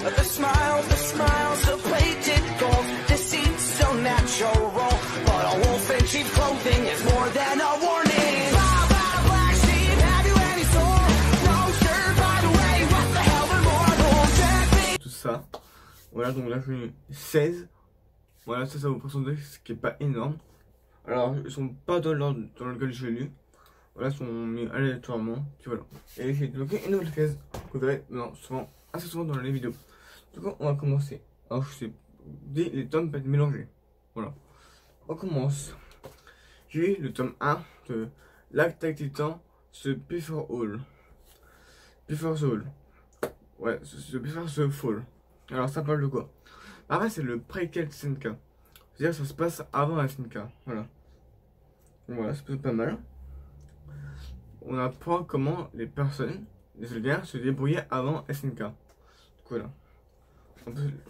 The smiles, the plated gold, deceit so natural. But a wolf in cheap clothing is more than a warning. Bob out of black sheep, have you any soul? No shirt, by the way, what the hell, they're mortal. Check me. Tout ça. Voilà, donc là, je suis 16. Voilà, ça vaut pourcentage, ce qui est pas énorme. Alors, ils sont pas dans l'ordre dans lequel j'ai lu. Voilà, ils sont mis aléatoirement. Puis voilà. Et j'ai débloqué une nouvelle case que vous verrez souvent, assez souvent dans les vidéos. Du coup, on va commencer. Alors, je sais, les tomes peuvent être mélangés. Voilà. On commence. J'ai eu le tome 1 de l'Attack Titan, ce Before All. Before the All. Ouais, ce Before the Fall. Alors, ça parle de quoi? Après, c'est le préquel de SNK. C'est-à-dire, ça se passe avant la SNK. Voilà. Donc, voilà, c'est pas mal. On apprend comment les personnes, les soldats, se débrouillaient avant SNK. Donc, voilà.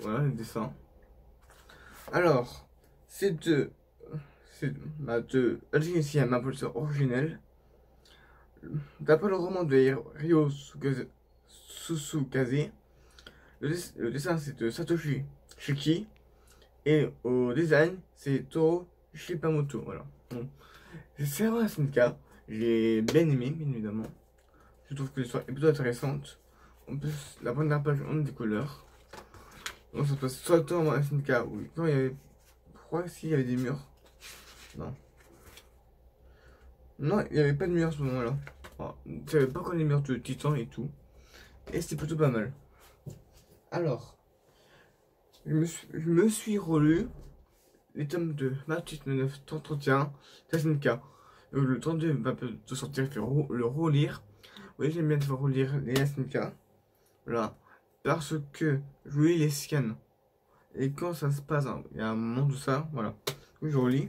Voilà le dessin. Alors, c'est de Algérie à ma politure originelle. D'après le roman de Ryo Susukaze, le dessin c'est de Satoshi Shiki et au design c'est Toro Shipamoto. Voilà. Bon. C'est vraiment SNK. J'ai bien aimé, bien évidemment. Je trouve que l'histoire est plutôt intéressante. En plus, la première page, on a des couleurs. Donc ça se passe soit dans SNK, oui. Quand il y avait. Je crois s'il y avait des murs. Non. Non, il n'y avait pas de murs à ce moment-là. Il n'y avait pas encore les murs de Titan et tout. Et c'était plutôt pas mal. Alors, je me suis relu les tomes de 28, 29, 31 de SNK. Le 32 va de sortir, il faut le relire. Oui, j'aime bien devoir relire les SNK. Voilà. Parce que je lis les scans. Et quand ça se passe, hein, il y a un moment de ça, voilà. Oui, je relis.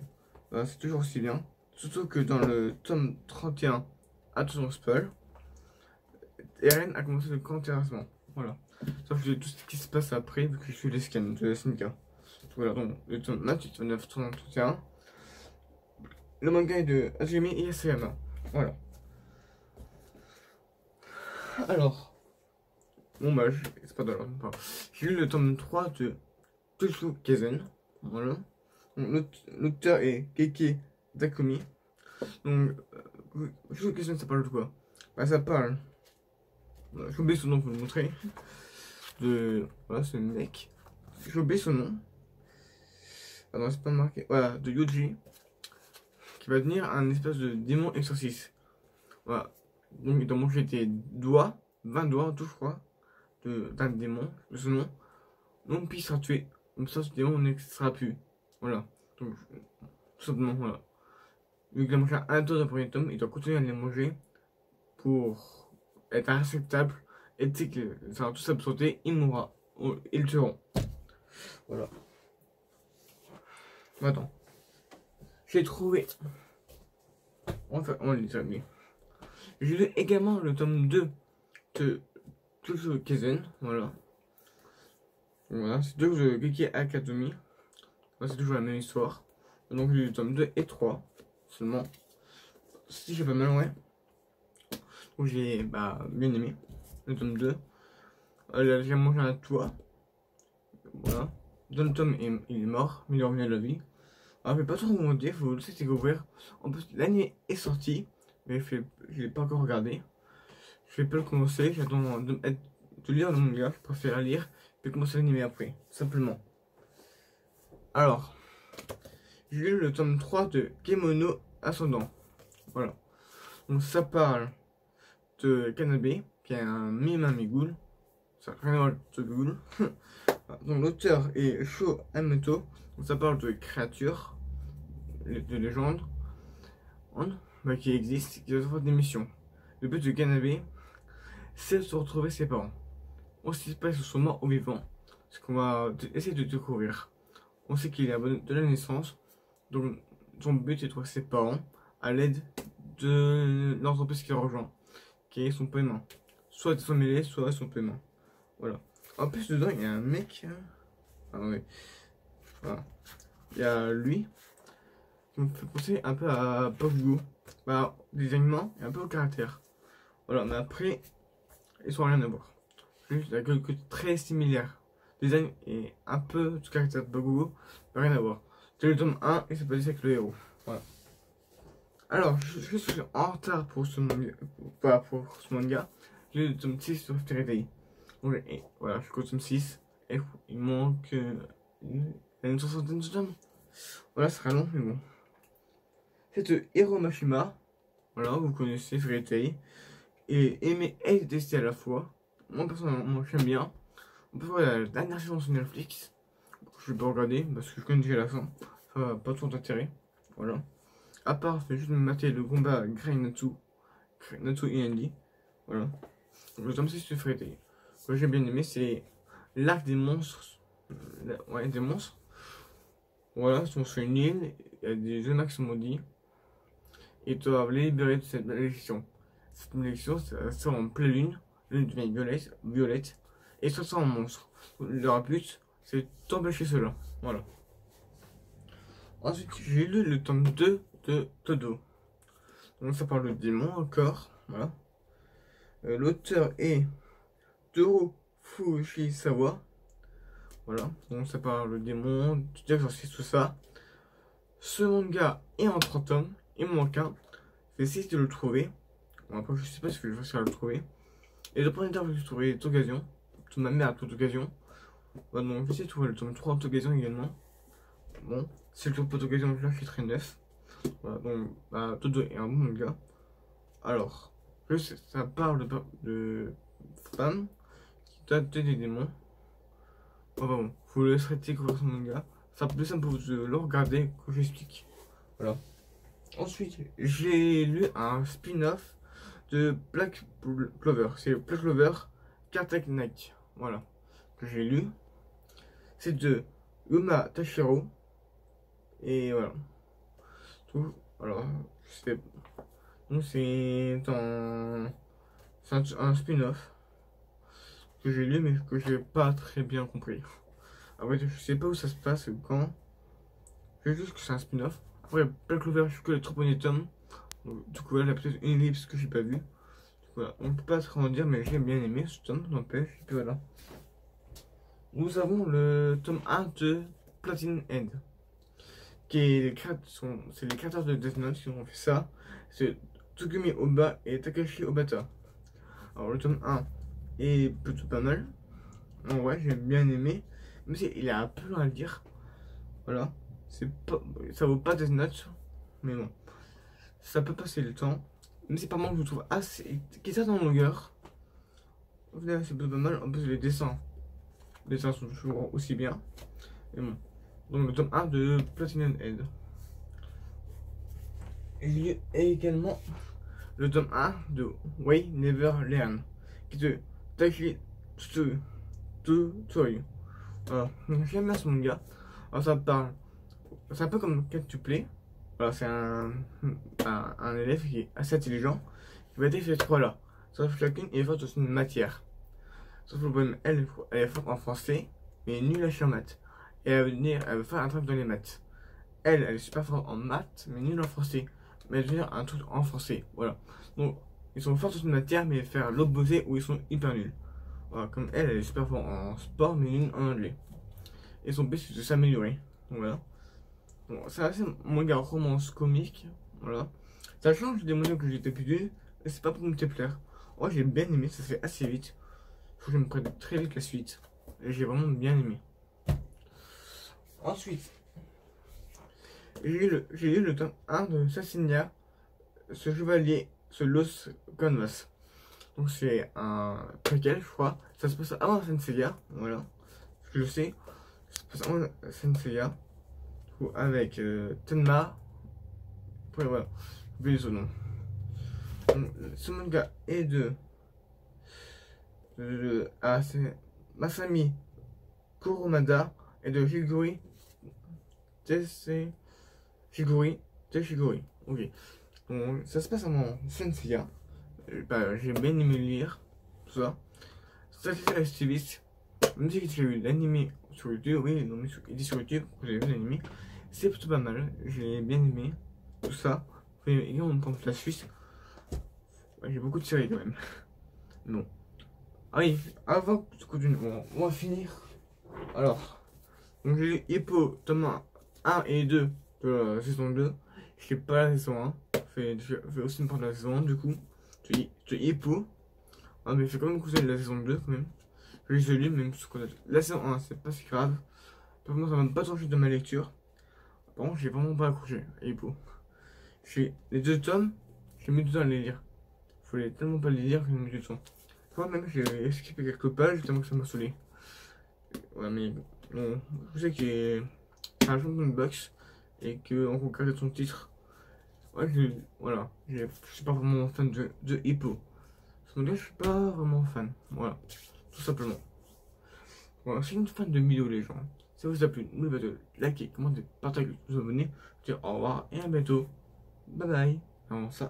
Voilà, c'est toujours aussi bien. Surtout que dans le tome 31, attention spoil, Eren a commencé le grand terrassement. Voilà. Sauf que tout ce qui se passe après, vu que je suis les scans de SNK. Voilà, donc le tome 28, 29, 30, 31. Le manga est de Hajime Isayama. Voilà. Alors. Bon bah, c'est pas dans l'ordre. J'ai lu le tome 3 de Jujutsu Kaisen. Voilà. L'auteur est Keiki Takumi. Donc, Jujutsu Kaisen, ça parle de quoi? Bah, ça parle. J'ai oublié son nom pour vous montrer. Voilà, c'est un mec. J'ai oublié son nom. Ah non, c'est pas marqué. Voilà, de Yuji. Qui va devenir un espèce de démon exorciste. Voilà. Donc, il doit manger des doigts, 20 doigts, tout, je crois, d'un démon, de ce nom. Donc, puis il sera tué. Comme ça, ce démon n'existera plus. Voilà. Donc, tout simplement, voilà. Vu qu'il a mangé un tour de premier tome, il doit continuer à les manger pour être acceptable. Et tu sais que ça va tout s'absorber, il mourra. Ils le tueront. Voilà. Attends. J'ai trouvé. Enfin, on les a mis. J'ai lu également le tome 2 de Jujutsu Kaisen. Voilà. Voilà, c'est deux de Geeki Academy. Voilà, c'est toujours la même histoire. Donc j'ai lu le tome 2 et 3 seulement. Si j'ai pas mal, ouais. Donc j'ai bien aimé le tome 2. J'ai mangé un toit. Voilà. Dans le tome, il est mort, mais il est revenu à la vie. Alors, je vais pas trop vous dire, faut le laisser découvrir. En plus, l'année est sortie, mais je l'ai pas encore regardé. Je vais pas le commencer, j'attends de lire le manga, je préfère lire, puis commencer l'anime après, simplement. Alors, j'ai lu le tome 3 de Kemono Ascendant. Voilà. Donc ça parle de Kanabe, qui est un mime amigoul. Ça n'a rien à voir avec ce ghoul. Donc l'auteur est Sho Ameto. Donc ça parle de créatures, de légendes, qui existent, qui doivent avoir des missions. Le but de Kanabe, c'est de se retrouver ses parents. On sait pas si ils sont morts ou vivants. Ce qu'on va essayer de découvrir. On sait qu'il est de la naissance. Donc son but est de trouver ses parents à l'aide de l'entreprise qui rejoint, qui est son paiement. Soit ils sont mêlés, soit son paiement. Voilà. En plus dedans il y a un mec. Ah oui. Voilà. Il y a lui qui me fait penser un peu à Poggo. Des aliments et un peu au caractère. Voilà, mais après, ils sont rien à voir. juste la gueule très similaire. Le design est un peu du caractère de Bakugo, mais rien à voir. C'est le tome 1 et c'est pas dit avec le héros. Voilà. Alors, je suis en retard pour ce manga. Pas pour ce manga. J'ai lu le tome 6 sur Fairy Tail. Et voilà, je suis au tome 6. Et il manque une soixantaine de tomes. Voilà, ça sera long, mais bon. C'est Hiro Mashima. Voilà, vous connaissez Fairy Tail. Et aimé et détesté à la fois. Moi, personnellement, j'aime bien. On peut voir la dernière saison sur Netflix. Je vais pas regarder parce que je connais déjà la fin. Ça va pas trop d'intérêt. Voilà. À part, je vais juste me mater le combat Natsu Inandi. Voilà. Le tome 6 de Fairy Tail. Ce que j'ai bien aimé, c'est l'arc des monstres. Ouais, des monstres. Voilà, ils sont sur une île. Il y a des humains qui sont maudits. Et ils doivent les libérer de cette malédiction. Cette malédiction, ça sort en pleine lune. Lune devient violette. Et ça sort en monstre. Leur but, c'est d'empêcher cela. Voilà. Ensuite, j'ai lu le tome 2 de Todo. Donc ça parle de démons encore. Voilà. L'auteur est Toru Fujisawa. Voilà. Donc ça parle de démons, d'exorcisme, tout ça. Ce manga est en 30 tomes. Il me manque un. J'essaie de le trouver. Bon, après, je sais pas si je vais réussir à le trouver. Et le premier tome, je l'ai trouvé d'occasion. Toute ma mère a toute occasion. Voilà, donc j'essaie de trouver le tome 3 d'occasion également. Bon, si je trouve pas d'occasion, je l'achèterai neuf. Voilà, donc bah, Todo est un bon manga. Alors, ça parle de femmes qui datent des démons. Enfin bon, vous le laisserez découvrir son manga. Ça plus simple pour vous le regarder que j'explique. Voilà. Ensuite, j'ai lu un spin-off de Black Clover. C'est Black Clover Cartag Knight. Voilà. Que j'ai lu. C'est de Yuma Tashiro. Et voilà. Tout. Alors, c'est. Donc, c'est un spin-off que j'ai lu, mais que j'ai pas très bien compris. Après, je sais pas où ça se passe, quand. Je sais juste que c'est un spin-off. Après, Black Clover, je suis que les 3 premiers tomes. Donc, du coup, là, il y a peut-être une ellipse que j'ai pas vu. Voilà, on peut pas trop en dire, mais j'ai bien aimé ce tome, n'empêche. Et puis voilà. Nous avons le tome 1 de Platinum End. Qui est c'est les créateurs de Death Note qui ont fait ça. C'est Tsugumi Oba et Takashi Obata. Alors, le tome 1 est plutôt pas mal. En vrai, j'ai bien aimé. Même si il a un peu à le dire. Voilà. Ça vaut pas Death Note. Mais bon. Ça peut passer le temps. Mais c'est pas mal que je trouve assez. Qui est en longueur. C'est plutôt pas mal. En plus, les dessins sont toujours aussi bien. Et bon. Donc, le tome 1 de Platinum Head. Il y a également le tome 1 de Way Never Learn. Qui est de Taiki Tsutoyu. Voilà. J'aime bien ce manga. Alors, ça parle. C'est un peu comme Cat to Play. Voilà, c'est un élève qui est assez intelligent. Il va être ces trois-là. Sauf que chacune est forte dans une matière. Sauf le problème, elle est forte en français, mais nulle en maths. Et elle va faire un truc dans les maths. Elle est super forte en maths, mais nulle en français. Mais elle va faire un truc en français. Voilà. Donc, ils sont forts dans une matière, mais faire l'opposé où ils sont hyper nuls. Voilà, comme elle est super forte en sport, mais nulle en anglais. Et son but, c'est de s'améliorer. Voilà. Bon, c'est assez manga romance comique. Voilà. Ça change des mangas que j'ai d'habitude. Et c'est pas pour me plaire. Moi, j'ai bien aimé, ça se fait assez vite. Faut que je me prenne très vite la suite. Et j'ai vraiment bien aimé. Ensuite, j'ai lu le tome 1 de Sassinia, ce chevalier, ce Los Canvas. Donc c'est un préquel, je crois. Ça se passe avant Senseiya, voilà. Ce que je sais, ça se passe avant Senseiya. Avec Tenma. Après voilà, j'ai oublié son nom. Donc, ce manga est de c'est Masami Kurumada et de Higuri Teshiguri. Ok. Donc ça se passe avant Senseiya. J'ai bien aimé le lire, tout ça. Ça c'est la styliste. Même si j'ai vu l'anime sur YouTube, oui, non mais il dit sur YouTube que j'ai vu l'anime. C'est plutôt pas mal, j'ai bien aimé tout ça. Et on pense la Suisse. Ouais, j'ai beaucoup de séries quand même. Bon. Ah oui, avant que tu continues, bon, on va finir. Alors, donc j'ai Hippo, tome 1 et 2 de la saison 2. Je fais pas la saison 1. Je fais aussi une partie de la saison 1, du coup. Tu Hippo. Ah, mais il fait quand même conseil de la saison 2 quand même. Je lis même ce qu'on a. La saison 1, c'est pas si grave. Par contre, ça m'a pas trop de ma lecture. Par contre, j'ai vraiment pas accroché à Hippo. Les 2 tomes, j'ai mis du temps à les lire. Il fallait tellement pas les lire que j'ai mis du temps. Moi même j'ai skippé quelques pages tellement que ça m'a saoulé. Ouais, mais bon, je sais qu'il est un champion de boxe et qu'on regarde son titre. Ouais, voilà, je suis pas vraiment fan de Hippo. Ce modèle, je suis pas vraiment fan. Voilà, tout simplement. Voilà, je suis une fan de Milo les gens. Si ça vous a plu, n'oubliez pas de liker, commenter, partager, vous abonner. Je vous dis au revoir et à bientôt. Bye bye. Avant ça.